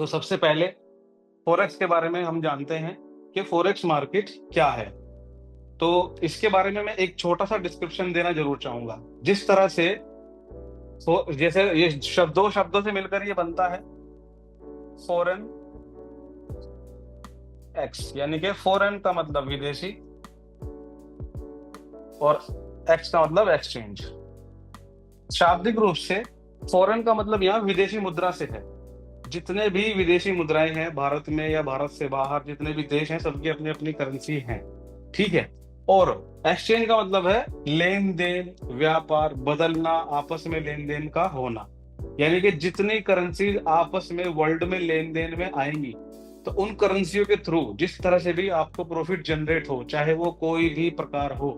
तो सबसे पहले फॉरेक्स के बारे में हम जानते हैं कि फॉरेक्स मार्केट क्या है। तो इसके बारे में मैं एक छोटा सा डिस्क्रिप्शन देना जरूर चाहूंगा। जिस तरह से जैसे ये दो शब्दों से मिलकर ये बनता है फॉरेन एक्स, यानी कि फॉरेन का मतलब विदेशी और एक्स का मतलब एक्सचेंज। शाब्दिक रूप से फॉरेन का मतलब यहाँ विदेशी मुद्रा से है। जितने भी विदेशी मुद्राएं हैं भारत में या भारत से बाहर जितने भी देश हैं, सबकी अपनी अपनी करेंसी है। ठीक है। और एक्सचेंज का मतलब है लेन देन, व्यापार, बदलना, आपस में लेन देन का होना। यानी कि जितनी करेंसी आपस में वर्ल्ड में लेन देन में आएंगी, तो उन करेंसियों के थ्रू जिस तरह से भी आपको प्रॉफिट जनरेट हो, चाहे वो कोई भी प्रकार हो,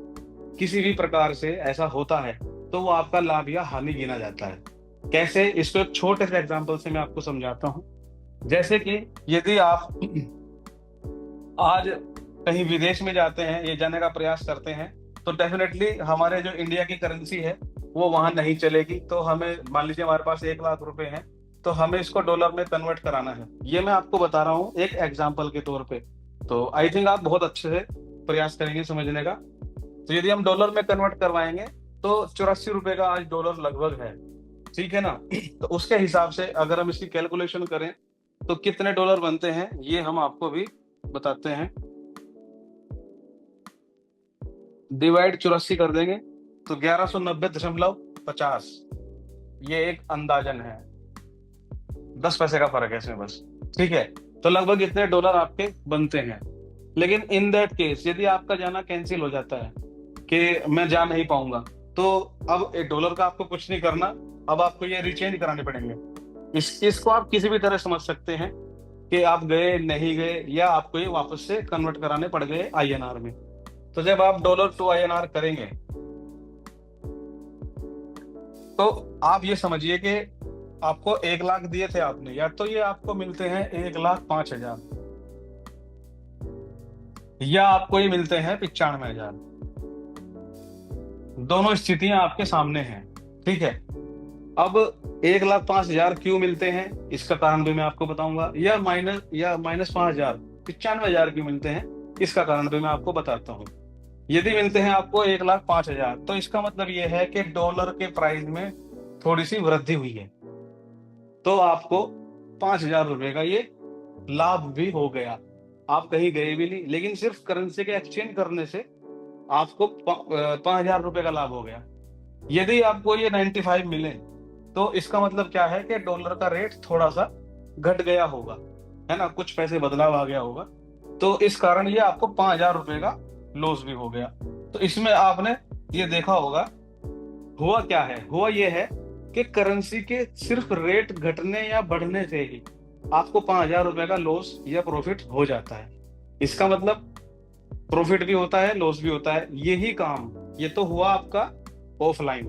किसी भी प्रकार से ऐसा होता है, तो वो आपका लाभ या हानि गिना जाता है। कैसे, इसको एक छोटे से एग्जांपल से मैं आपको समझाता हूं। जैसे कि यदि आप आज कहीं विदेश में जाते हैं, ये जाने का प्रयास करते हैं, तो डेफिनेटली हमारे जो इंडिया की करेंसी है वो वहां नहीं चलेगी। तो हमें, मान लीजिए हमारे पास 1 लाख रुपए हैं, तो हमें इसको डॉलर में कन्वर्ट कराना है। ये मैं आपको बता रहा हूँ एक एग्जाम्पल के तौर पे। तो आई थिंक आप बहुत अच्छे से प्रयास करेंगे समझने का। तो यदि हम डॉलर में कन्वर्ट करवाएंगे तो 84 रुपए का आज डॉलर लगभग है। ठीक है ना। तो उसके हिसाब से अगर हम इसकी कैलकुलेशन करें तो कितने डॉलर बनते हैं ये हम आपको भी बताते हैं। डिवाइड 84 कर देंगे तो 1190.50। ये एक अंदाजन है, 10 पैसे का फर्क है इसमें बस। ठीक है। तो लगभग इतने डॉलर आपके बनते हैं। लेकिन इन दैट केस यदि आपका जाना कैंसिल हो जाता है कि मैं जा नहीं पाऊंगा, तो अब $1 का आपको कुछ नहीं करना। अब आपको ये रिचेंज कराने पड़ेंगे। इसको आप किसी भी तरह समझ सकते हैं कि आप गए नहीं गए, या आपको ये वापस से कन्वर्ट कराने पड़ गए INR में। तो जब आप डॉलर टू INR करेंगे तो आप ये समझिए कि आपको 1 लाख दिए थे आपने, या तो ये आपको मिलते हैं 1,05,000, या आपको ये मिलते हैं 95,000। दोनों स्थितियां आपके सामने हैं। ठीक है। अब 1,05,000 क्यों मिलते हैं इसका कारण भी मैं आपको बताऊंगा, या -5,000, 95,000 क्यों मिलते हैं इसका कारण भी मैं आपको बताता हूँ। यदि मिलते हैं आपको 1,05,000, तो इसका मतलब यह है कि डॉलर के प्राइस में थोड़ी सी वृद्धि हुई है, तो आपको 5,000 रुपए का ये लाभ भी हो गया। आप कहीं गए भी नहीं, लेकिन सिर्फ करेंसी के एक्सचेंज करने से आपको 5,000 रुपए का लाभ हो गया। यदि आपको ये 95 मिले, तो इसका मतलब क्या है कि डॉलर का रेट थोड़ा सा घट गया होगा, है ना, कुछ पैसे बदलाव आ गया होगा। तो इस कारण ये आपको 5,000 रुपए का लॉस भी हो गया। तो इसमें आपने ये देखा होगा, हुआ क्या है, हुआ ये है कि करेंसी के सिर्फ रेट घटने या बढ़ने से ही आपको 5,000 रुपए का लॉस या प्रॉफिट हो जाता है। इसका मतलब प्रॉफिट भी होता है, लॉस भी होता है। यही काम, ये तो हुआ आपका ऑफलाइन,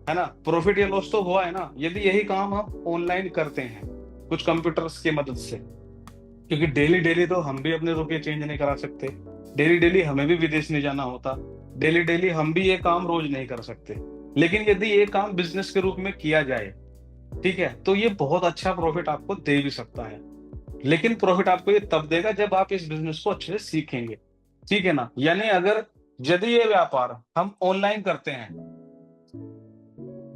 है ना, प्रॉफिट या लॉस तो हुआ है ना। यदि यही काम हम ऑनलाइन करते हैं कुछ कंप्यूटर्स की मदद से, क्योंकि डेली डेली तो हम भी अपने रुपये चेंज नहीं करा सकते, डेली डेली हमें भी विदेश नहीं जाना होता, डेली डेली हम भी ये काम रोज नहीं कर सकते। लेकिन यदि ये काम बिजनेस के रूप में किया जाए, ठीक है, तो ये बहुत अच्छा प्रॉफिट आपको दे भी सकता है। लेकिन प्रॉफिट आपको ये तब देगा जब आप इस बिजनेस को अच्छे से सीखेंगे। ठीक है ना। यानी अगर यदि ये व्यापार हम ऑनलाइन करते हैं,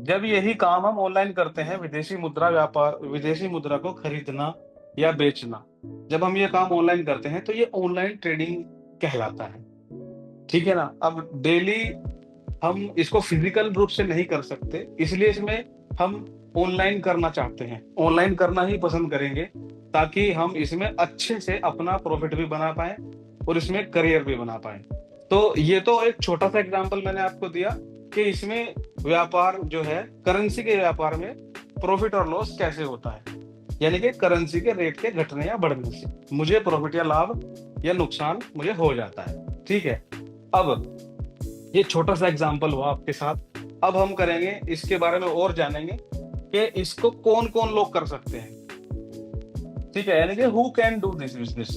जब यही काम हम ऑनलाइन करते हैं, विदेशी मुद्रा व्यापार, विदेशी मुद्रा को खरीदना या बेचना, जब हम ये काम ऑनलाइन करते हैं तो ये ऑनलाइन ट्रेडिंग कहलाता है। ठीक है ना। अब डेली हम इसको फिजिकल रूप से नहीं कर सकते, इसलिए इसमें हम ऑनलाइन करना चाहते हैं, ऑनलाइन करना ही पसंद करेंगे, ताकि हम इसमें अच्छे से अपना प्रॉफिट भी बना पाए और इसमें करियर भी बना पाए। तो ये तो एक छोटा सा एग्जांपल मैंने आपको दिया कि इसमें व्यापार जो है, करेंसी के व्यापार में प्रॉफिट और लॉस कैसे होता है। यानी कि करेंसी के रेट के घटने या बढ़ने से मुझे प्रॉफिट या लाभ या नुकसान मुझे हो जाता है। ठीक है। अब ये छोटा सा एग्जांपल हुआ आपके साथ। अब हम करेंगे इसके बारे में और जानेंगे कि इसको कौन कौन लोग कर सकते हैं। ठीक है। यानी कि who can do this business.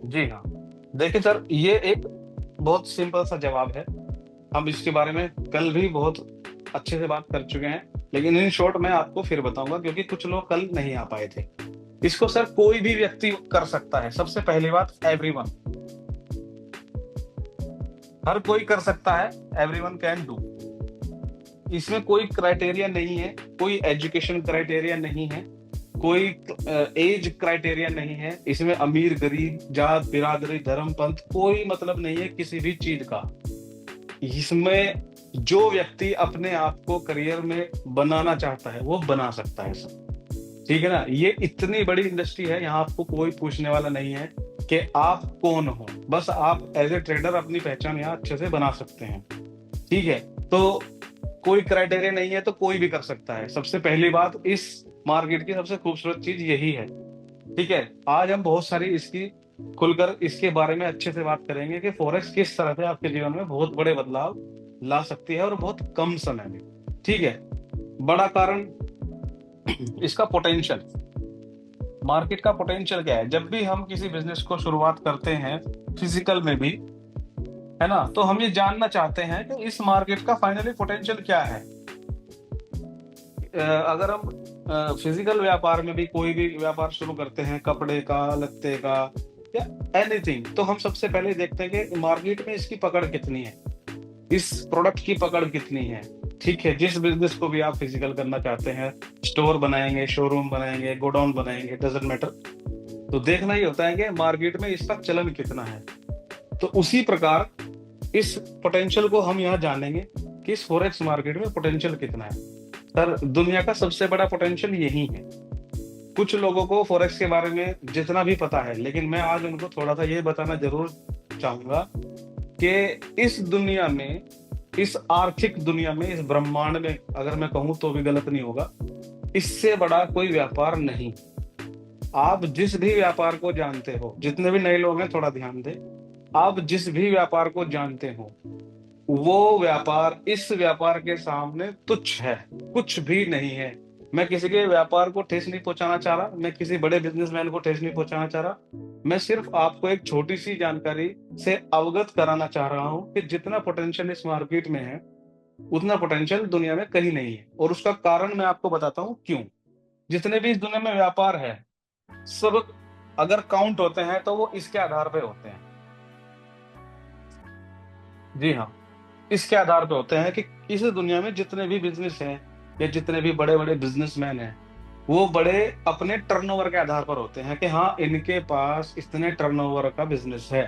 जी हाँ। देखिए सर, ये एक बहुत सिंपल सा जवाब है। हम इसके बारे में कल भी बहुत अच्छे से बात कर चुके हैं। लेकिन इन शॉर्ट मैं आपको फिर बताऊंगा, क्योंकि कुछ लोग कल नहीं आ पाए थे। इसको सर कोई भी व्यक्ति कर सकता है। सबसे पहली बात, एवरीवन, हर कोई कर सकता है, एवरीवन कैन डू। इसमें कोई क्राइटेरिया नहीं है, कोई एजुकेशन क्राइटेरिया नहीं है, कोई एज क्राइटेरिया नहीं है। इसमें अमीर गरीब, जात बिरादरी, धर्म पंथ कोई मतलब नहीं है किसी भी चीज का। इसमें जो व्यक्ति अपने आप को करियर में बनाना चाहता है वो बना सकता है सर, ठीक है ना। ये इतनी बड़ी इंडस्ट्री है, यहाँ आपको कोई पूछने वाला नहीं है कि आप कौन हो, बस आप एज ए ट्रेडर अपनी पहचान यहाँ अच्छे से बना सकते हैं, ठीक है। तो कोई क्राइटेरिया नहीं है, तो कोई भी कर सकता है। सबसे पहली बात, इस मार्केट की सबसे खूबसूरत चीज यही है, ठीक है। आज हम बहुत सारी इसकी खुलकर इसके बारे में अच्छे से बात करेंगे कि फॉरेक्स किस तरह से आपके जीवन में बहुत बड़े बदलाव ला सकती है और बहुत कम समय में, ठीक है। बड़ा कारण इसका पोटेंशियल, मार्केट का पोटेंशियल क्या है। जब भी हम किसी बिजनेस को शुरुआत करते हैं, फिजिकल में भी, है ना, तो हम ये जानना चाहते हैं कि इस मार्केट का फाइनली पोटेंशियल क्या है। अगर हम फिजिकल व्यापार में भी कोई भी व्यापार शुरू करते हैं, कपड़े का, लत्ते का या एनीथिंग, तो हम सबसे पहले देखते हैं कि मार्केट में इसकी पकड़ कितनी है, इस प्रोडक्ट की पकड़ कितनी है, ठीक है। जिस बिजनेस को भी आप फिजिकल करना चाहते हैं, स्टोर बनाएंगे, शोरूम बनाएंगे, गोडाउन बनाएंगे, डजंट मैटर, तो देखना ही होता है कि मार्केट में इसका चलन कितना है। तो उसी प्रकार इस पोटेंशियल को हम यहाँ जानेंगे कि इस फॉरेक्स मार्केट में पोटेंशियल कितना है। सर दुनिया का सबसे बड़ा पोटेंशियल यही है। कुछ लोगों को फॉरेक्स के बारे में जितना भी पता है, लेकिन मैं आज उनको थोड़ा सा ये बताना जरूर चाहूंगा कि इस दुनिया में, इस आर्थिक दुनिया में, इस ब्रह्मांड में, अगर मैं कहूं तो भी गलत नहीं होगा, इससे बड़ा कोई व्यापार नहीं। आप जिस भी व्यापार को जानते हो, जितने भी नए लोग हैं थोड़ा ध्यान दें, आप जिस भी व्यापार को जानते हो वो व्यापार इस व्यापार के सामने तुच्छ है, कुछ भी नहीं है। मैं किसी के व्यापार को ठेस नहीं पहुंचाना चाह रहा, मैं किसी बड़े बिजनेसमैन को ठेस नहीं पहुंचाना चाह रहा, मैं सिर्फ आपको एक छोटी सी जानकारी से अवगत कराना चाह रहा हूं कि जितना पोटेंशियल इस मार्केट में है उतना पोटेंशियल दुनिया में कहीं नहीं है। और उसका कारण मैं आपको बताता हूं क्यों। जितने भी इस दुनिया में व्यापार है, सब अगर काउंट होते हैं तो वो इसके आधार पे होते हैं। जी हाँ, इसके आधार पे होते हैं कि इस दुनिया में जितने भी बिजनेस हैं या जितने भी बड़े बड़े बिजनेसमैन हैं, वो बड़े अपने टर्नओवर के आधार पर होते हैं कि हाँ इनके पास इतने टर्नओवर का बिजनेस है।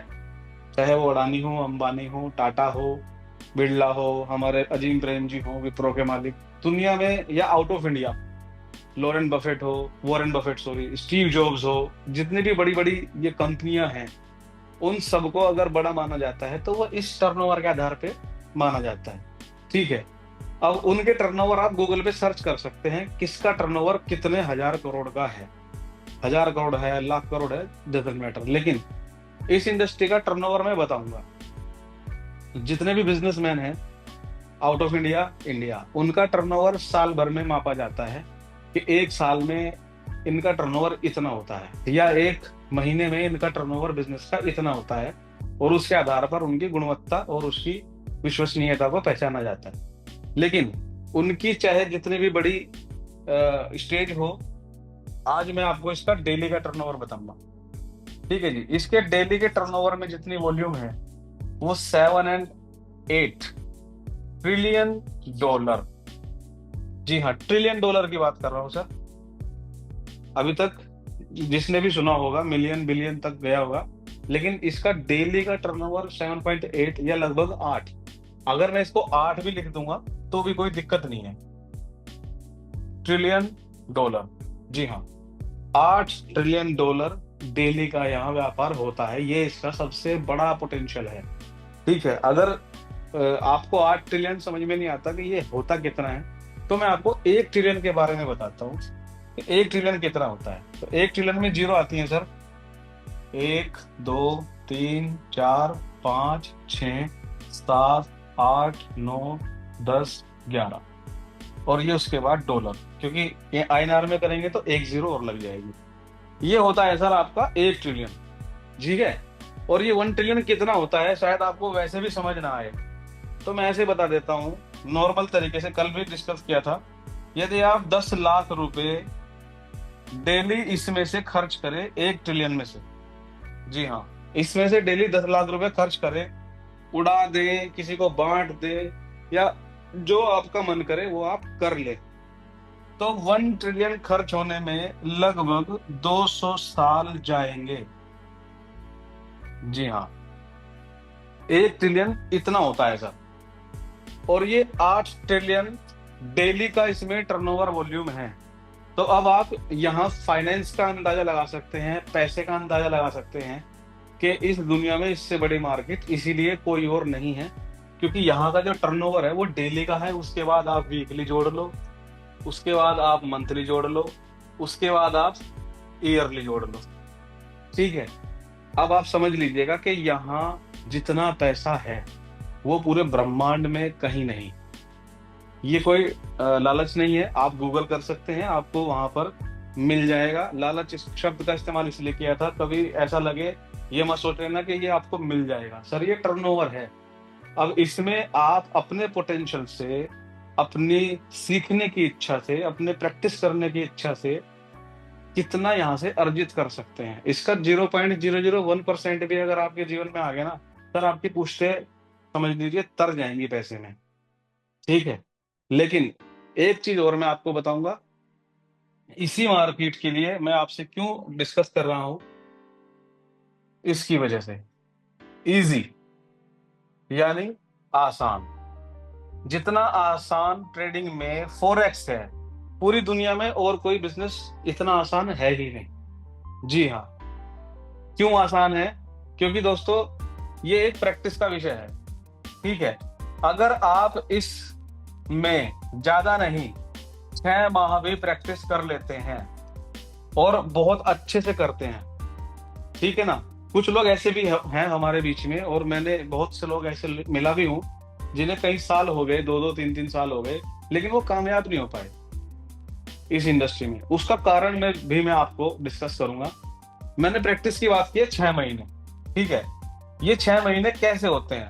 चाहे वो अडानी हो, अंबानी हो, टाटा हो, बिरला हो, हमारे अजीम प्रेम जी हो, विप्रो के मालिक, दुनिया में या out of India Warren Buffett sorry, Steve jobs हो, जितनी भी बड़ी बड़ी ये कंपनियां हैं, उन सबको अगर बड़ा माना जाता है तो वो इस टर्नओवर के आधार पे माना जाता है, ठीक है। अब उनके टर्नओवर आप गूगल पे सर्च कर सकते हैं, किसका टर्नओवर कितने हजार करोड़ का है, 1000 करोड़ है, लाख करोड़ है, डजंट मैटर। लेकिन इस इंडस्ट्री का टर्नओवर मैं बताऊंगा। जितने भी बिजनेसमैन हैं आउट ऑफ इंडिया, उनका टर्नओवर साल भर में मापा जाता है कि एक साल में इनका टर्नओवर इतना होता है, या एक महीने में इनका टर्नओवर बिजनेस का इतना होता है, और उसके आधार पर उनकी गुणवत्ता और उसकी विश्वसनीयता को पहचाना जाता है। लेकिन उनकी चाहे जितनी भी बड़ी स्टेज हो, आज मैं आपको इसका डेली का टर्नओवर बताऊंगा, ठीक है जी। इसके डेली के टर्नओवर में जितनी वॉल्यूम है वो 7 और 8 ट्रिलियन डॉलर। जी हाँ, ट्रिलियन डॉलर की बात कर रहा हूं सर। अभी तक जिसने भी सुना होगा मिलियन बिलियन तक गया होगा, लेकिन इसका डेली का टर्नओवर 7.8 या लगभग 8। अगर मैं इसको 8 भी लिख दूंगा तो भी कोई दिक्कत नहीं है। ट्रिलियन डॉलर, जी हाँ, 8 ट्रिलियन डॉलर डेली का यहाँ व्यापार होता है। ये इसका सबसे बड़ा पोटेंशियल है, ठीक है। अगर आपको 8 ट्रिलियन समझ में नहीं आता कि ये होता कितना है, तो मैं आपको 1 ट्रिलियन के बारे में बताता हूँ। 1 ट्रिलियन कितना होता है। तो 1 ट्रिलियन में जीरो आती है सर, 1 2 3 4 5 6 7 8 9 10 11, और ये उसके बाद डॉलर, क्योंकि ये INR में करेंगे तो एक जीरो और लग जाएगी। ये होता है सर आपका 1 ट्रिलियन, ठीक है। और ये 1 ट्रिलियन कितना होता है शायद आपको वैसे भी समझ ना आए, तो मैं ऐसे बता देता हूँ नॉर्मल तरीके से। कल भी डिस्कस किया था यदि आप 10 लाख रुपए डेली इसमें से खर्च करें, 1 ट्रिलियन में से, जी हाँ, इसमें से डेली 10 लाख रुपए खर्च करें, उड़ा दें, किसी को बांट दें, या जो आपका मन करे वो आप कर ले, तो 1 ट्रिलियन खर्च होने में लगभग 200 साल जाएंगे। जी हाँ, 1 ट्रिलियन इतना होता है सर। और ये 8 ट्रिलियन डेली का इसमें टर्नओवर वॉल्यूम है। तो अब आप यहाँ फाइनेंस का अंदाजा लगा सकते हैं, पैसे का अंदाजा लगा सकते हैं कि इस दुनिया में इससे बड़ी मार्केट इसीलिए कोई और नहीं है, क्योंकि यहाँ का जो टर्नओवर है वो डेली का है। उसके बाद आप वीकली जोड़ लो, उसके बाद आप मंथली जोड़ लो, उसके बाद आप ईयरली जोड़ लो। ठीक है, अब आप समझ लीजिएगा कि यहाँ जितना पैसा है वो पूरे ब्रह्मांड में कहीं नहीं। ये कोई लालच नहीं है, आप गूगल कर सकते हैं, आपको वहां पर मिल जाएगा। लालच इस शब्द का इस्तेमाल इसलिए किया था, कभी ऐसा लगे ये मत सोच लेना कि ये आपको मिल जाएगा। सर ये टर्नओवर है। अब इसमें आप अपने पोटेंशियल से, अपनी सीखने की इच्छा से, अपने प्रैक्टिस करने की इच्छा से कितना यहाँ से अर्जित कर सकते हैं, इसका 0.001% भी अगर आपके जीवन में आ गया ना सर, आपकी पुश्ते समझ लीजिए तर जाएंगी पैसे में। ठीक है, लेकिन एक चीज और मैं आपको बताऊंगा, इसी मार्केट के लिए मैं आपसे क्यों डिस्कस कर रहा हूं, इसकी वजह से। इजी यानी आसान, जितना आसान ट्रेडिंग में फॉरेक्स है, पूरी दुनिया में और कोई बिजनेस इतना आसान है ही नहीं। जी हाँ, क्यों आसान है? क्योंकि दोस्तों ये एक प्रैक्टिस का विषय है। ठीक है, अगर आप इस में ज्यादा नहीं 6 माह भी प्रैक्टिस कर लेते हैं और बहुत अच्छे से करते हैं, ठीक है ना। कुछ लोग ऐसे भी हैं हमारे बीच में, और मैंने बहुत से लोग ऐसे मिला भी हूं जिन्हें कई साल हो गए, 2-2 3-3 साल हो गए, लेकिन वो कामयाब नहीं हो पाए इस इंडस्ट्री में। उसका कारण मैं आपको डिस्कस करूंगा। मैंने प्रैक्टिस की बात की है 6 महीने, ठीक है। ये 6 महीने कैसे होते हैं?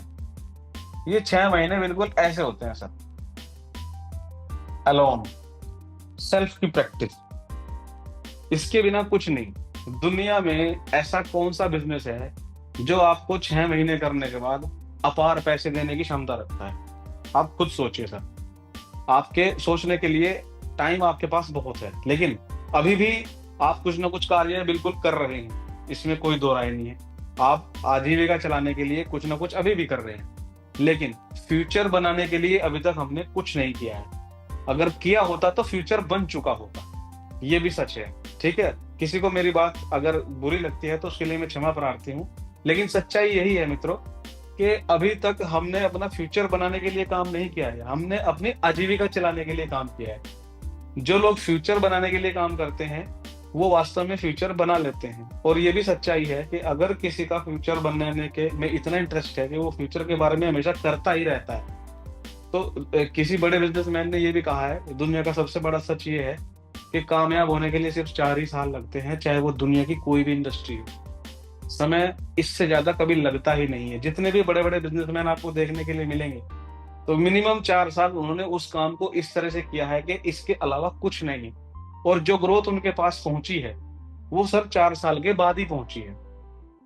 ये 6 महीने बिल्कुल ऐसे होते हैं सर, अलोन, सेल्फ की प्रैक्टिस, इसके बिना कुछ नहीं। दुनिया में ऐसा कौन सा बिजनेस है जो आपको 6 महीने करने के बाद अपार पैसे देने की क्षमता रखता है? आप खुद सोचिए सर, आपके सोचने के लिए टाइम आपके पास बहुत है, लेकिन अभी भी आप कुछ ना कुछ कार्य बिल्कुल कर रहे हैं, इसमें कोई दो राय नहीं है। आप आजीविका चलाने के लिए कुछ ना कुछ अभी भी कर रहे हैं, लेकिन फ्यूचर बनाने के लिए अभी तक हमने कुछ नहीं किया है। अगर किया होता तो फ्यूचर बन चुका होता, ये भी सच है। ठीक है, किसी को मेरी बात अगर बुरी लगती है तो उसके लिए मैं क्षमा प्रार्थी हूँ, लेकिन सच्चाई यही है मित्रों कि अभी तक हमने अपना फ्यूचर बनाने के लिए काम नहीं किया है, हमने अपनी आजीविका चलाने के लिए काम किया है। जो लोग फ्यूचर बनाने के लिए काम करते हैं वो वास्तव में फ्यूचर बना लेते हैं। और ये भी सच्चाई है कि अगर किसी का फ्यूचर बनने के में इतना इंटरेस्ट है कि वो फ्यूचर के बारे में हमेशा करता ही रहता है, तो किसी बड़े बिजनेसमैन ने ये भी कहा है, दुनिया का सबसे बड़ा सच ये है कि कामयाब होने के लिए सिर्फ 4 ही साल लगते हैं, चाहे वो दुनिया की कोई भी इंडस्ट्री हो। समय इससे ज्यादा कभी लगता ही नहीं है। जितने भी बड़े बड़े बिजनेसमैन आपको देखने के लिए मिलेंगे, तो मिनिमम 4 साल उन्होंने उस काम को इस तरह से किया है कि इसके अलावा कुछ नहीं। और जो ग्रोथ उनके पास पहुंची है वो सर 4 साल के बाद ही पहुंची है।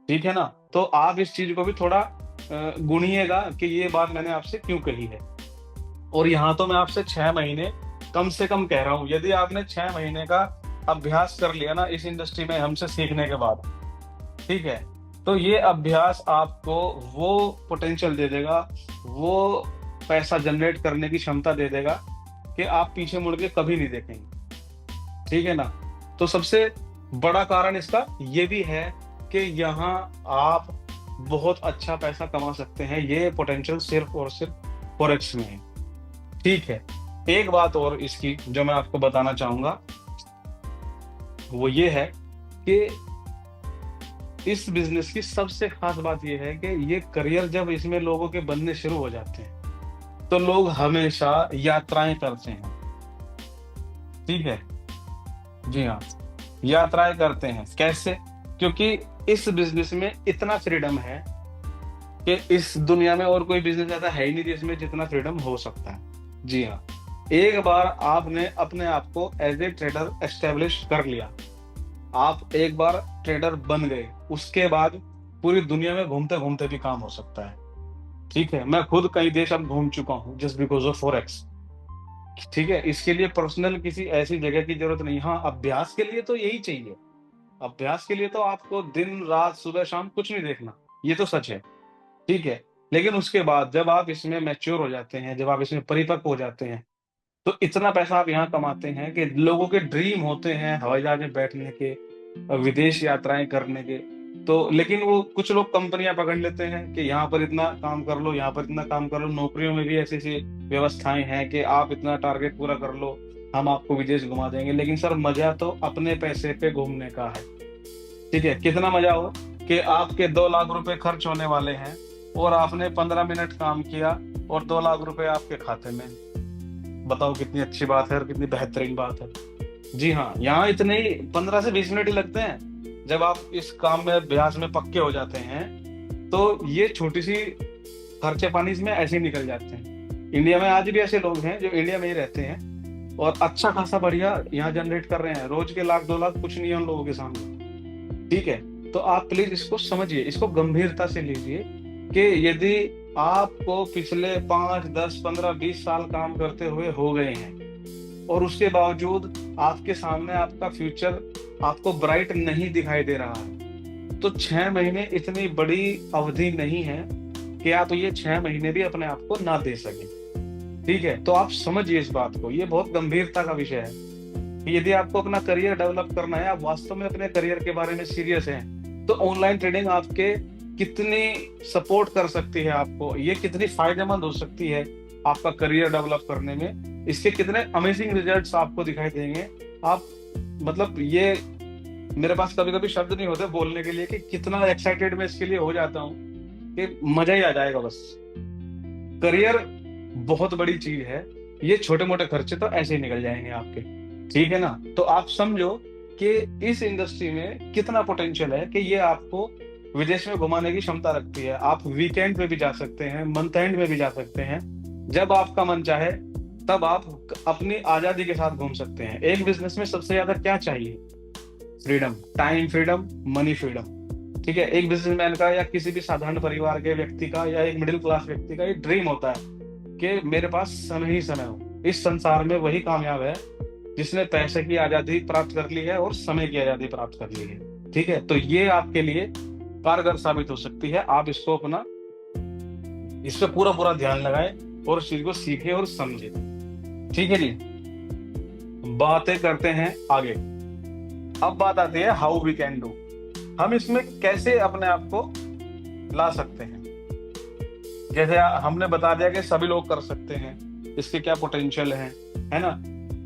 ठीक है ना, तो आप इस चीज को भी थोड़ा गुणिएगा कि ये बात मैंने आपसे क्यों कही है। और यहाँ तो मैं आपसे 6 महीने कम से कम कह रहा हूँ। यदि आपने 6 महीने का अभ्यास कर लिया ना इस इंडस्ट्री में हमसे सीखने के बाद, ठीक है, तो ये अभ्यास आपको वो पोटेंशियल दे देगा, वो पैसा जनरेट करने की क्षमता दे देगा कि आप पीछे मुड़ के कभी नहीं देखेंगे। ठीक है ना, तो सबसे बड़ा कारण इसका ये भी है कि यहाँ आप बहुत अच्छा पैसा कमा सकते हैं। ये पोटेंशियल सिर्फ और सिर्फ फॉरेक्स में है। ठीक है, एक बात और इसकी जो मैं आपको बताना चाहूंगा वो ये है कि इस बिजनेस की सबसे खास बात ये है कि ये करियर जब इसमें लोगों के बनने शुरू हो जाते हैं तो लोग हमेशा यात्राएं करते हैं। ठीक है, जी हाँ, यात्राएं करते हैं। कैसे? क्योंकि इस बिजनेस में इतना फ्रीडम है कि इस दुनिया में और कोई बिजनेस ऐसा है ही नहीं जिसमें जितना फ्रीडम हो सकता है। जी हाँ, एक बार आपने अपने आप को एज ए ट्रेडर एस्टेब्लिश कर लिया, आप एक बार ट्रेडर बन गए, उसके बाद पूरी दुनिया में घूमते घूमते भी काम हो सकता है। ठीक है, मैं खुद कई देश अब घूम चुका हूँ जस्ट बिकॉज ऑफ फॉरेक्स। ठीक है, इसके लिए पर्सनल किसी ऐसी जगह की जरूरत नहीं। हाँ, अभ्यास के लिए तो यही चाहिए। अभ्यास के लिए तो आपको दिन रात सुबह शाम कुछ नहीं देखना, ये तो सच है। ठीक है, लेकिन उसके बाद जब आप इसमें मैच्योर हो जाते हैं, जब आप इसमें परिपक्व हो जाते हैं, तो इतना पैसा आप यहाँ कमाते हैं कि लोगों के ड्रीम होते हैं हवाई जहाज में बैठने के, विदेश यात्राएं करने के। तो लेकिन वो कुछ लोग कंपनियां पकड़ लेते हैं कि यहाँ पर इतना काम कर लो, यहाँ पर इतना काम कर लो। नौकरियों में भी ऐसी ऐसी व्यवस्थाएं हैं कि आप इतना टारगेट पूरा कर लो, हम आपको विदेश घुमा देंगे। लेकिन सर, मजा तो अपने पैसे पे घूमने का है। ठीक है, कितना मजा हो कि आपके 2 लाख रुपए खर्च होने वाले हैं और आपने 15 मिनट काम किया और 2 लाख रुपए आपके खाते में। बताओ कितनी अच्छी बात है और कितनी बेहतरीन बात है। जी हाँ, यहाँ इतने ही 15 से 20 मिनट ही लगते हैं। जब आप इस काम में अभ्यास में पक्के हो जाते हैं, तो ये छोटी सी खर्चे पानी इसमें ऐसे ही निकल जाते हैं। इंडिया में आज भी ऐसे लोग हैं जो इंडिया में ही रहते हैं और अच्छा खासा बढ़िया यहाँ जनरेट कर रहे हैं। रोज के 1 लाख 2 लाख कुछ नहीं है उन लोगों के सामने। ठीक है, तो आप प्लीज इसको समझिए, इसको गंभीरता से लीजिए कि यदि आपको पिछले 5 10 15 20 साल काम करते हुए हो गए हैं और उसके बावजूद आपके सामने आपका फ्यूचर आपको ब्राइट नहीं दिखाई दे रहा है, तो 6 महीने इतनी बड़ी अवधि नहीं है कि आप ये 6 महीने भी अपने आप को ना दे सकें। ठीक है, तो आप समझिए इस बात को, ये बहुत गंभीरता का विषय है कि यदि आपको अपना करियर डेवलप करना है, आप वास्तव में अपने करियर के बारे में सीरियस हैं, तो ऑनलाइन ट्रेडिंग आपके कितनी सपोर्ट कर सकती है, आपको ये कितनी फायदेमंद हो सकती है आपका करियर डेवलप करने में, इसके कितने अमेजिंग रिजल्ट्स आपको दिखाई देंगे। आप मतलब ये मेरे पास कभी कभी शब्द नहीं होते बोलने के लिए कि कितना एक्साइटेड मैं इसके लिए हो जाता हूँ कि मजा ही आ जाएगा बस। करियर बहुत बड़ी चीज है, ये छोटे मोटे खर्चे तो ऐसे ही निकल जाएंगे आपके। ठीक है ना, तो आप समझो कि इस इंडस्ट्री में कितना पोटेंशियल है कि ये आपको विदेश में घुमाने की क्षमता रखती है। आप वीकेंड पे भी जा सकते हैं, मंथ एंड में भी जा सकते हैं, जब आपका मन चाहे तब आप अपनी आजादी के साथ घूम सकते हैं। एक बिजनेस में सबसे ज्यादा क्या चाहिए? Freedom, time freedom, money freedom. ठीक है, एक बिजनेसमैन का या किसी भी साधारण परिवार के व्यक्ति का या एक मिडिल क्लास व्यक्ति का ये ड्रीम होता है कि मेरे पास समय ही समय हो। इस संसार में वही कामयाब है जिसने पैसे की आजादी प्राप्त कर ली है और समय की आजादी प्राप्त कर ली है। ठीक है, तो ये आपके लिए कारगर साबित हो सकती है। आप इसको अपना इस पे पूरा पूरा ध्यान लगाएं और इस चीज को सीखें और समझें। ठीक है जी, बातें करते हैं आगे। अब बात आती है हाउ वी कैन डू, हम इसमें कैसे अपने आप को ला सकते हैं। जैसे हमने बता दिया कि सभी लोग कर सकते हैं, इसके क्या पोटेंशियल है ना,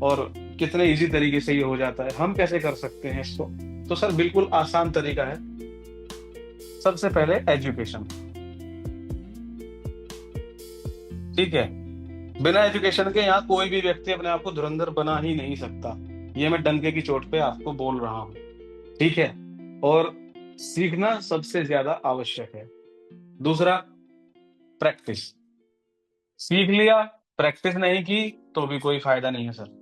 और कितने इजी तरीके से ये हो जाता है। हम कैसे कर सकते हैं इसको? तो सर बिल्कुल आसान तरीका है। सबसे पहले एजुकेशन। ठीक है, बिना एजुकेशन के यहाँ कोई भी व्यक्ति अपने आप को धुरंधर बना ही नहीं सकता, ये मैं डंके की चोट पे आपको बोल रहा हूँ। ठीक है, और सीखना सबसे ज्यादा आवश्यक है। दूसरा, प्रैक्टिस। सीख लिया, प्रैक्टिस नहीं की तो भी कोई फायदा नहीं है सर।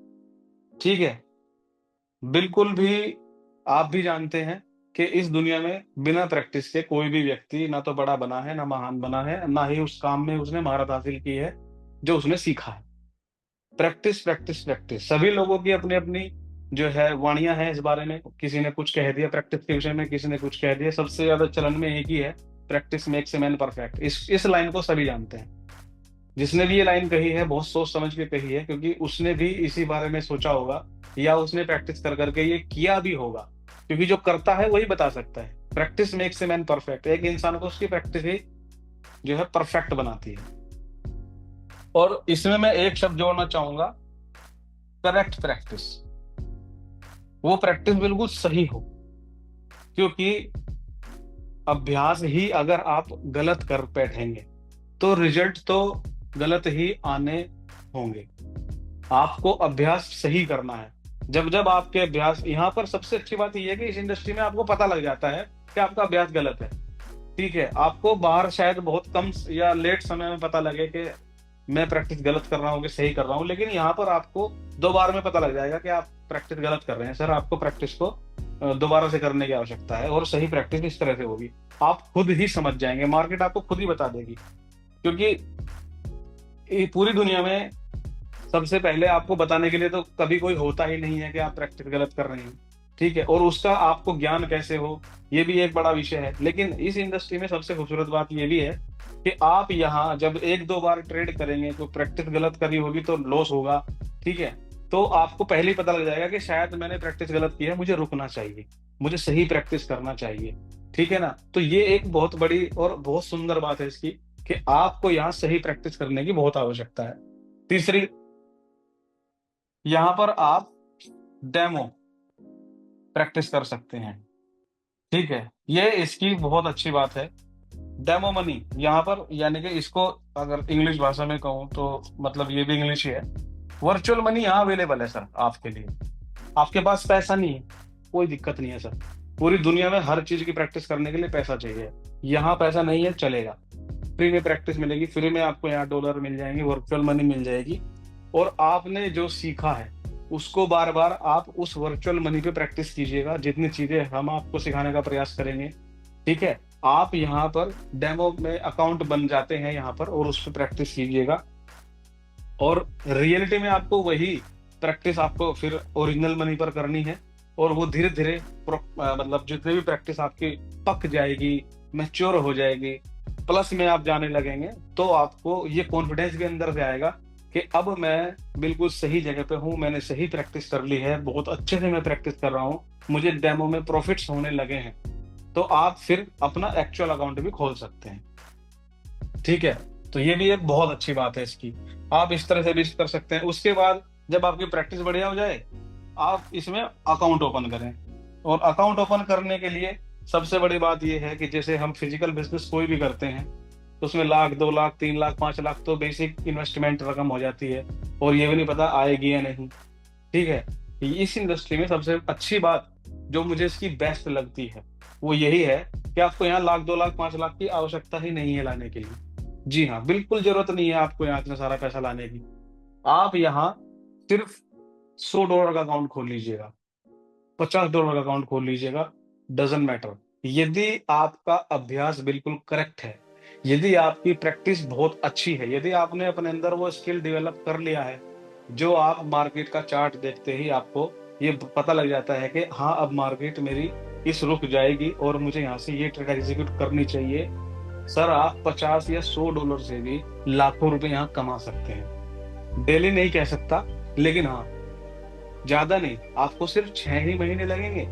ठीक है, बिल्कुल भी आप भी जानते हैं कि इस दुनिया में बिना प्रैक्टिस के कोई भी व्यक्ति ना तो बड़ा बना है, ना महान बना है, ना ही उस काम में उसने महारत हासिल की है जो उसने सीखा है। Practice practice practice. सभी लोगों की अपनी अपनी जो है वाणियां हैं इस बारे में। किसी ने कुछ कह दिया प्रैक्टिस के विषय में, किसी ने कुछ कह दिया। सबसे ज्यादा चलन में एक ही है, practice makes a man perfect. इस लाइन को सभी जानते हैं। जिसने भी ये लाइन कही है बहुत सोच समझ के कही है, क्योंकि उसने भी इसी बारे में सोचा होगा या उसने प्रैक्टिस कर करके ये किया भी होगा। क्योंकि जो करता है वही बता सकता है। Practice makes a man perfect. एक इंसान को उसकी प्रैक्टिस ही जो है परफेक्ट बनाती है। और इसमें मैं एक शब्द जोड़ना चाहूंगा, करेक्ट प्रैक्टिस। वो प्रैक्टिस बिल्कुल सही हो, क्योंकि अभ्यास ही अगर आप गलत कर बैठेंगे तो रिजल्ट तो गलत ही आने होंगे। आपको अभ्यास सही करना है। जब जब आपके अभ्यास, यहाँ पर सबसे अच्छी बात यह है कि इस इंडस्ट्री में आपको पता लग जाता है कि आपका अभ्यास गलत है। ठीक है, आपको बाहर शायद बहुत कम या लेट समय में पता लगे कि मैं प्रैक्टिस गलत कर रहा हूँ कि सही कर रहा हूँ, लेकिन यहाँ पर आपको 2 बार में पता लग जाएगा कि आप प्रैक्टिस गलत कर रहे हैं। सर आपको प्रैक्टिस को दोबारा से करने की आवश्यकता है, और सही प्रैक्टिस इस तरह से होगी। आप खुद ही समझ जाएंगे, मार्केट आपको खुद ही बता देगी। क्योंकि ये पूरी दुनिया में सबसे पहले आपको बताने के लिए तो कभी कोई होता ही नहीं है कि आप प्रैक्टिस गलत कर रहे हैं। ठीक है, और उसका आपको ज्ञान कैसे हो, ये भी एक बड़ा विषय है। लेकिन इस इंडस्ट्री में सबसे खूबसूरत बात ये भी है कि आप यहाँ जब 1-2 बार ट्रेड करेंगे, तो प्रैक्टिस गलत करी होगी तो लॉस होगा। ठीक है, तो आपको पहले ही पता लग जाएगा कि शायद मैंने प्रैक्टिस गलत की है, मुझे रुकना चाहिए, मुझे सही प्रैक्टिस करना चाहिए। ठीक है ना, तो ये एक बहुत बड़ी और बहुत सुंदर बात है इसकी, कि आपको यहाँ सही प्रैक्टिस करने की बहुत आवश्यकता है। तीसरी, यहाँ पर आप डेमो प्रैक्टिस कर सकते हैं। ठीक है, ये इसकी बहुत अच्छी बात है। डेमो मनी यहाँ पर, यानी कि इसको अगर इंग्लिश भाषा में कहूँ तो मतलब ये भी इंग्लिश ही है। वर्चुअल मनी यहाँ अवेलेबल है सर आपके लिए। आपके पास पैसा नहीं है, कोई दिक्कत नहीं है सर। पूरी दुनिया में हर चीज की प्रैक्टिस करने के लिए पैसा चाहिए। यहाँ पैसा नहीं है, चलेगा, फ्री में प्रैक्टिस मिलेगी, फ्री में आपको यहाँ डॉलर मिल जाएंगे, वर्चुअल मनी मिल जाएगी। और आपने जो सीखा है उसको बार बार आप उस वर्चुअल मनी पे प्रैक्टिस कीजिएगा, जितनी चीजें हम आपको सिखाने का प्रयास करेंगे। ठीक है, आप यहाँ पर डेमो में अकाउंट बन जाते हैं यहाँ पर, और उस पर प्रैक्टिस कीजिएगा। और रियलिटी में आपको वही प्रैक्टिस आपको फिर ओरिजिनल मनी पर करनी है। और वो धीरे धीरे मतलब जितने भी प्रैक्टिस आपकी पक जाएगी, मैच्योर हो जाएगी, प्लस में आप जाने लगेंगे, तो आपको ये कॉन्फिडेंस भी अंदर से आएगा कि अब मैं बिल्कुल सही जगह पे हूँ, मैंने सही प्रैक्टिस कर ली है, बहुत अच्छे से मैं प्रैक्टिस कर रहा हूँ, मुझे डेमो में प्रॉफिट्स होने लगे हैं। तो आप फिर अपना एक्चुअल अकाउंट भी खोल सकते हैं। ठीक है, तो ये भी एक बहुत अच्छी बात है इसकी। आप इस तरह से भी कर सकते हैं। उसके बाद जब आपकी प्रैक्टिस बढ़िया हो जाए, आप इसमें अकाउंट ओपन करें। और अकाउंट ओपन करने के लिए सबसे बड़ी बात यह है कि जैसे हम फिजिकल बिजनेस कोई भी करते हैं, तो उसमें 1 लाख, 2 लाख, 3 लाख, 5 लाख तो बेसिक इन्वेस्टमेंट रकम हो जाती है, और ये भी नहीं पता आएगी या नहीं। ठीक है, इस इंडस्ट्री में सबसे अच्छी बात जो मुझे इसकी बेस्ट लगती है वो यही है कि आपको यहाँ 1 लाख, 2 लाख, 5 लाख की आवश्यकता ही नहीं है लाने के लिए। जी हाँ, बिल्कुल जरूरत नहीं है आपको यहाँ इतना सारा पैसा लाने की। आप यहाँ सिर्फ $100 का अकाउंट खोल लीजिएगा, $50 का अकाउंट खोल लीजिएगा, डजंट मैटर। यदि आपका अभ्यास बिल्कुल करेक्ट है, यदि आपकी प्रैक्टिस बहुत अच्छी है, यदि आपने अपने अंदर वो स्किल डेवलप कर लिया है, जो आप मार्केट का चार्ट देखते ही आपको ये पता लग जाता है कि हाँ अब मार्केट मेरी इस रुक जाएगी और मुझे यहाँ से ये ट्रेड एग्जीक्यूट करनी चाहिए। सर आप 50 या $100 से भी लाखों रुपए यहाँ कमा सकते हैं। डेली नहीं कह सकता, लेकिन हाँ ज्यादा नहीं, आपको सिर्फ 6 ही महीने लगेंगे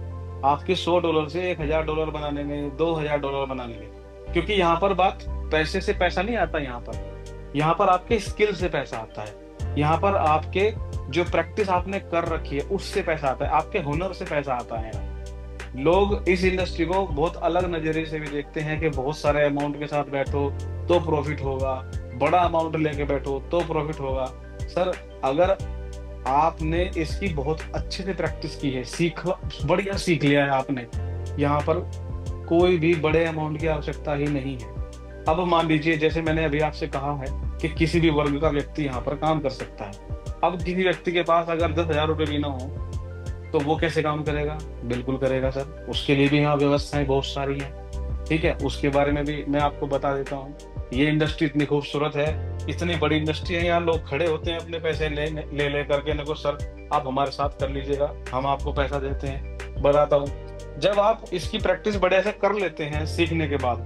आपके $100 से $1000 बनाने में, $2000 बनाने में। क्योंकि यहाँ पर बात पैसे से पैसा नहीं आता, यहाँ पर आपके स्किल से पैसा आता है। यहाँ पर आपके जो प्रैक्टिस आपने कर रखी है उससे पैसा आता है, आपके हुनर से पैसा आता है। लोग इस इंडस्ट्री को बहुत अलग नजरिए से भी देखते हैं कि बहुत सारे अमाउंट के साथ बैठो तो प्रॉफिट होगा, बड़ा अमाउंट लेके बैठो तो प्रॉफिट होगा। सर अगर आपने इसकी बहुत अच्छे से प्रैक्टिस की है, बढ़िया सीख लिया है आपने, यहाँ पर कोई भी बड़े अमाउंट की आवश्यकता ही नहीं है। अब मान लीजिए जैसे मैंने अभी आपसे कहा है कि किसी भी वर्ग का व्यक्ति यहाँ पर काम कर सकता है। अब किसी व्यक्ति के पास अगर 10,000 रुपये भी ना हो तो वो कैसे काम करेगा? बिल्कुल करेगा सर, उसके लिए भी यहाँ व्यवस्थाएं बहुत सारी हैं। ठीक है, उसके बारे में भी मैं आपको बता देता हूँ। ये इंडस्ट्री इतनी खूबसूरत है, इतनी बड़ी इंडस्ट्री है, यहाँ लोग खड़े होते हैं अपने पैसे ले करके, देखो सर आप हमारे साथ कर लीजिएगा, हम आपको पैसा देते हैं। बताता हूँ, जब आप इसकी प्रैक्टिस बढ़िया से कर लेते हैं सीखने के बाद,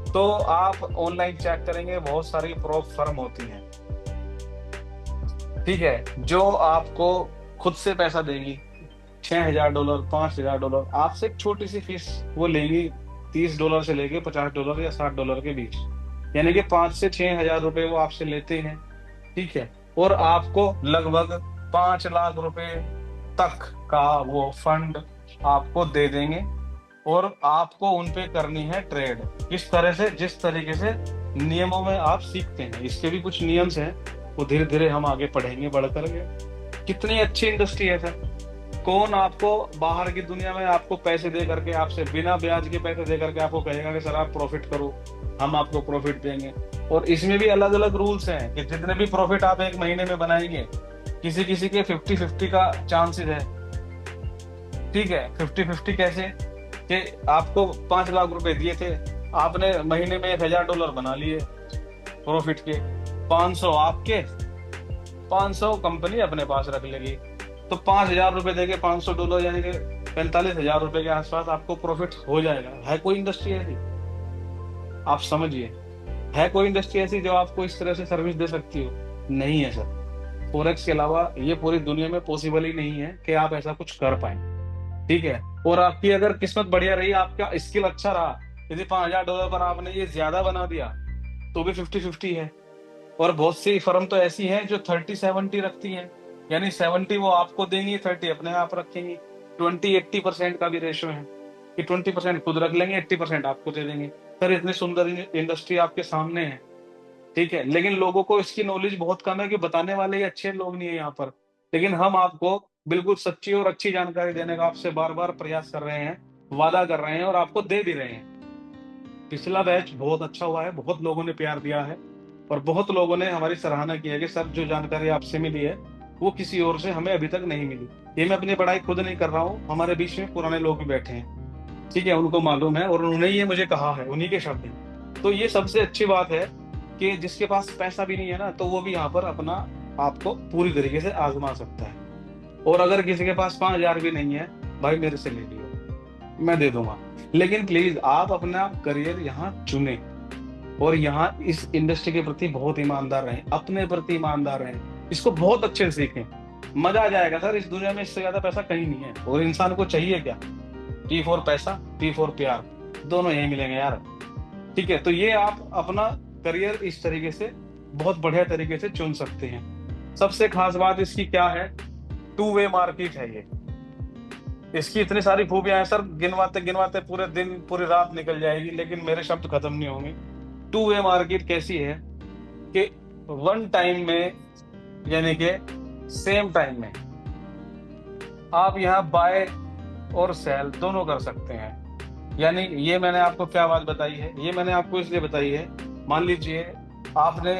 तो आप ऑनलाइन चेक करेंगे बहुत सारी प्रो फर्म होती हैं, ठीक है, जो आपको खुद से पैसा देंगी। $6,000, $5,000 आपसे एक छोटी सी फीस वो लेंगी, $30 से लेके $50 या $60 के बीच, यानी कि 5 से 6 हजार रुपए वो आपसे लेते हैं। ठीक है, और आपको लगभग 5 लाख रुपए तक का वो फंड आपको दे देंगे, और आपको उनपे करनी है ट्रेड। किस तरह से? जिस तरीके से नियमों में आप सीखते हैं, इसके भी कुछ नियम्स हैं, वो धीरे धीरे हम आगे पढ़ेंगे बढ़ करके। कितनी अच्छी इंडस्ट्री है सर। कौन आपको बाहर की दुनिया में आपको पैसे दे करके, आपसे बिना ब्याज के पैसे दे करके आपको कहेगा कि सर आप प्रॉफिट करो? हम आपको प्रॉफिट देंगे। और इसमें भी अलग अलग रूल्स हैं कि जितने भी प्रॉफिट आप एक महीने में बनाएंगे, किसी किसी के 50-50 का चांसेस है। ठीक है, 50-50 कैसे कि आपको 5 लाख रुपए दिए थे, आपने महीने में $1000 बना लिए प्रॉफिट के, 500 आपके, 500 कंपनी अपने पास रख लेगी। तो $5000 देके $500 यानी कि $45,000 के आसपास आपको प्रॉफिट हो जाएगा। है कोई इंडस्ट्री ऐसी? आप समझिए, है कोई इंडस्ट्री ऐसी जो आपको इस तरह से सर्विस दे सकती हो? नहीं है सर। फोरेक्स के अलावा ये पूरी दुनिया में पॉसिबल ही नहीं है कि आप ऐसा कुछ कर पाए। ठीक है, और आपकी अगर किस्मत बढ़िया रही, आपका स्किल अच्छा रहा, यदि $5000 पर आपने ये ज्यादा बना दिया, तो भी 50-50 है। और बहुत सी फर्म तो ऐसी हैं जो 30-70 रखती हैं, यानी 70 वो आपको देंगी, 30 अपने आप रखेंगी। 20-80% का भी रेशो है कि 20% खुद रख लेंगे, 80% आपको दे देंगे। सर इतनी सुंदर इंडस्ट्री आपके सामने है। ठीक है, लेकिन लोगों को इसकी नॉलेज बहुत कम है कि बताने वाले ही अच्छे लोग नहीं है यहाँ पर। लेकिन हम आपको बिल्कुल सच्ची और अच्छी जानकारी देने का आपसे बार बार प्रयास कर रहे हैं, वादा कर रहे हैं और आपको दे भी रहे हैं। पिछला बैच बहुत अच्छा हुआ है, बहुत लोगों ने प्यार दिया है और बहुत लोगों ने हमारी सराहना की है कि सर जो जानकारी आपसे मिली है वो किसी और से हमें अभी तक नहीं मिली। ये मैं अपनी पढ़ाई खुद नहीं कर रहा हूँ, हमारे बीच में पुराने लोग भी बैठे हैं। ठीक है, उनको मालूम है और उन्होंने ये मुझे कहा है, उन्हीं के शब्द हैं। तो ये सबसे अच्छी बात है कि जिसके पास पैसा भी नहीं है ना, तो वो भी यहाँ पर अपना आपको पूरी तरीके से आजमा सकता है। और अगर किसी के पास 5,000 भी नहीं है, भाई मेरे से ले लियो, मैं दे दूंगा। लेकिन प्लीज आप अपना करियर यहाँ चुने और यहाँ इस इंडस्ट्री के प्रति बहुत ईमानदार रहें, अपने प्रति ईमानदार रहें, इसको बहुत अच्छे से सीखें। मजा आ जाएगा सर, इस दुनिया में इससे ज्यादा पैसा कहीं नहीं है। और इंसान को चाहिए क्या? P फॉर पैसा, P फॉर प्यार, दोनों यही मिलेंगे यार। ठीक है, तो ये आप अपना करियर इस तरीके से बहुत बढ़िया तरीके से चुन सकते हैं। सबसे खास बात इसकी क्या है, 2 वे मार्केट है ये। इसकी इतनी सारी खूबियां हैं सर, गिनवाते गिनवाते पूरे दिन पूरी रात निकल जाएगी, लेकिन मेरे शब्द खत्म नहीं होंगे। 2 वे मार्केट कैसी है कि वन टाइम में, यानी कि सेम टाइम में आप यहाँ बाय और सेल दोनों कर सकते हैं। यानी ये मैंने आपको क्या बात बताई है, ये मैंने आपको इसलिए बताई है, मान लीजिए आपने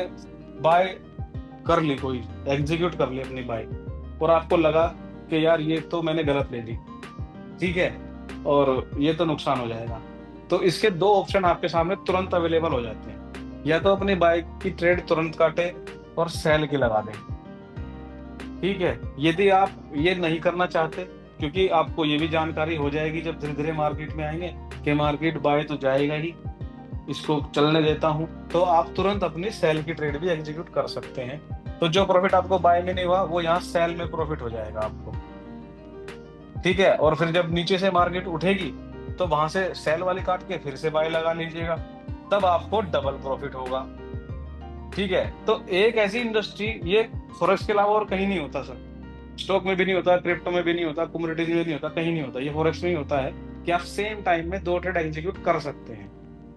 बाय कर ली, कोई एग्जीक्यूट कर ली अपनी बाय, और आपको लगा कि यार ये तो मैंने गलत ले ली, ठीक है, और ये तो नुकसान हो जाएगा। तो इसके 2 ऑप्शन आपके सामने तुरंत अवेलेबल हो जाते हैं, या तो अपनी बाइक की ट्रेड तुरंत काटे और सेल की लगा दें। ठीक है, यदि आप ये नहीं करना चाहते, क्योंकि आपको ये भी जानकारी हो जाएगी जब धीरे धीरे मार्केट में आएंगे कि मार्केट बाय तो जाएगा ही, इसको चलने देता हूं, तो आप तुरंत अपनी सेल की ट्रेड भी एग्जीक्यूट कर सकते हैं। तो जो प्रॉफिट आपको बाय में नहीं हुआ, वो यहाँ सेल में प्रॉफिट हो जाएगा आपको। ठीक है, और फिर जब नीचे से मार्केट उठेगी तो वहां से सेल वाली काट के फिर से बाय लगा लीजिएगा, तब आपको डबल प्रॉफिट होगा। ठीक है, तो एक ऐसी इंडस्ट्री, ये फॉरेक्स के अलावा और कहीं नहीं होता सर, स्टॉक में भी नहीं होता, क्रिप्टो में भी नहीं होता, कमोडिटीज में नहीं होता, कहीं नहीं होता, ये फॉरेक्स में ही होता है कि आप सेम टाइम में 2 ट्रेड एग्जीक्यूट कर सकते हैं,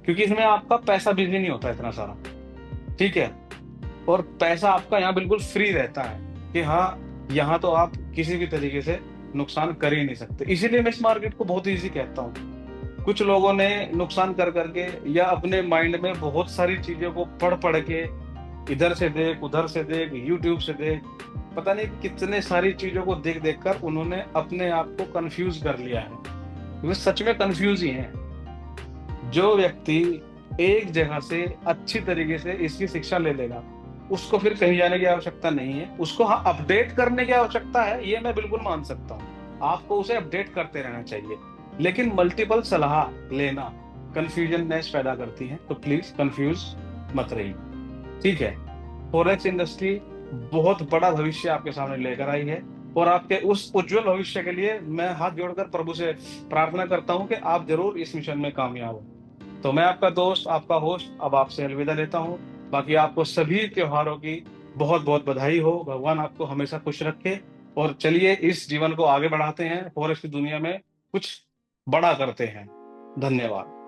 क्योंकि इसमें आपका पैसा बिजली नहीं होता इतना सारा। ठीक है, और पैसा आपका यहाँ बिल्कुल फ्री रहता है कि हाँ, यहाँ तो आप किसी भी तरीके से नुकसान कर ही नहीं सकते। इसीलिए मैं इस मार्केट को बहुत इजी कहता हूँ। कुछ लोगों ने नुकसान कर करके या अपने माइंड में बहुत सारी चीजों को पढ़ पढ़ के, इधर से देख उधर से देख यूट्यूब से देख, पता नहीं कितने सारी चीजों को देख देख कर उन्होंने अपने आप को कंफ्यूज कर लिया है। वे सच में कंफ्यूज ही हैं। जो व्यक्ति एक जगह से अच्छी तरीके से इसकी शिक्षा ले लेगा, उसको फिर कहीं जाने की आवश्यकता नहीं है। उसको हाँ अपडेट करने की आवश्यकता है, ये मैं बिल्कुल मान सकता हूँ, आपको उसे अपडेट करते रहना चाहिए, लेकिन मल्टीपल सलाह लेना कंफ्यूजननेस पैदा करती है, तो प्लीज कंफ्यूज मत रहिए। ठीक है, फॉरेक्स इंडस्ट्री बहुत बड़ा भविष्य आपके सामने लेकर आई है, और आपके उस उज्जवल भविष्य के लिए मैं हाथ जोड़कर प्रभु से प्रार्थना करता हूं कि आप जरूर इस मिशन में कामयाब हो। तो मैं आपका दोस्त, आपका होस्ट, अब आपसे अलविदा लेता हूं। बाकी आपको सभी त्योहारों की बहुत बहुत बधाई हो, भगवान आपको हमेशा खुश रखे, और चलिए इस जीवन को आगे बढ़ाते हैं, फॉरेक्स की दुनिया में कुछ बड़ा करते हैं। धन्यवाद।